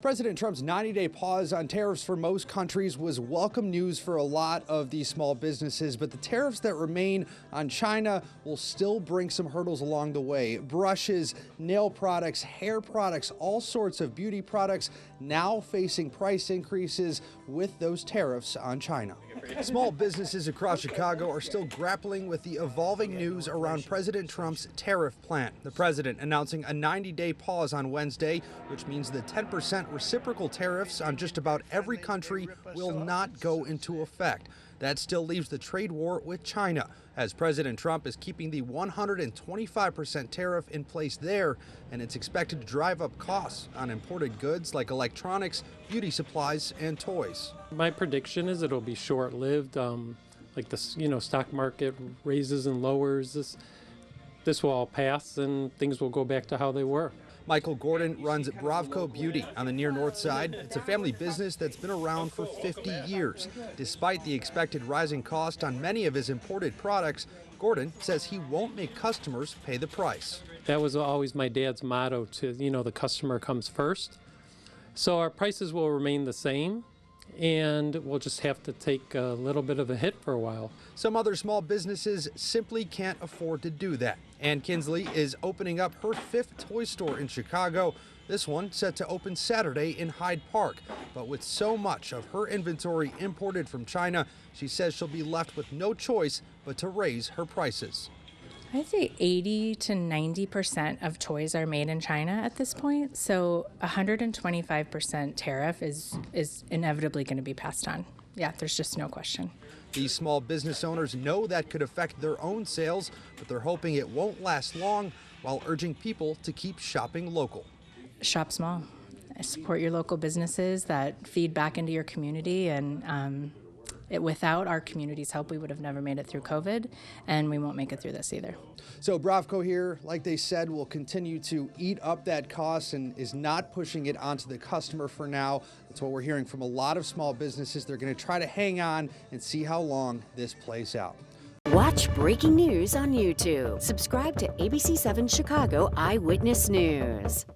President Trump's 90-day pause on tariffs for most countries was welcome news for a lot of these small businesses, but the tariffs that remain on China will still bring some hurdles along the way. Brushes, nail products, hair products, all sorts of beauty products now facing price increases with those tariffs on China. Small businesses across Chicago are still grappling with the evolving news around President Trump's tariff plan. The president announcing a 90-day pause on Wednesday, which means the 10% reciprocal tariffs on just about every country will not go into effect. That still leaves the trade war with China, as President Trump is keeping the 125% tariff in place there, and it's expected to drive up costs on imported goods like electronics, beauty supplies, and toys. My prediction is it'll be short-lived. Like the stock market raises and lowers. This will all pass, and things will go back to how they were. Michael Gordon runs Bravco Beauty on the near north side. It's a family business that's been around for 50 years. Despite the expected rising cost on many of his imported products, Gordon says he won't make customers pay the price. That was always my dad's motto, the customer comes first. So our prices will remain the same, and we'll just have to take a little bit of a hit for a while. Some other small businesses simply can't afford to do that. Ann Kinsley is opening up her 5th toy store in Chicago. This one set to open Saturday in Hyde Park. But with so much of her inventory imported from China, she says she'll be left with no choice but to raise her prices. I'd say 80 to 90% of toys are made in China at this point, so 125% tariff is inevitably going to be passed on. Yeah, there's just no question. These small business owners know that could affect their own sales, but they're hoping it won't last long, while urging people to keep shopping local. Shop small. Support your local businesses that feed back into your community, and without our community's help, we would have never made it through COVID, and we won't make it through this either. So Bravco here, like they said, will continue to eat up that cost and is not pushing it onto the customer for now. That's what we're hearing from a lot of small businesses. They're going to try to hang on and see how long this plays out. Watch breaking news on YouTube. Subscribe to ABC7 Chicago Eyewitness News.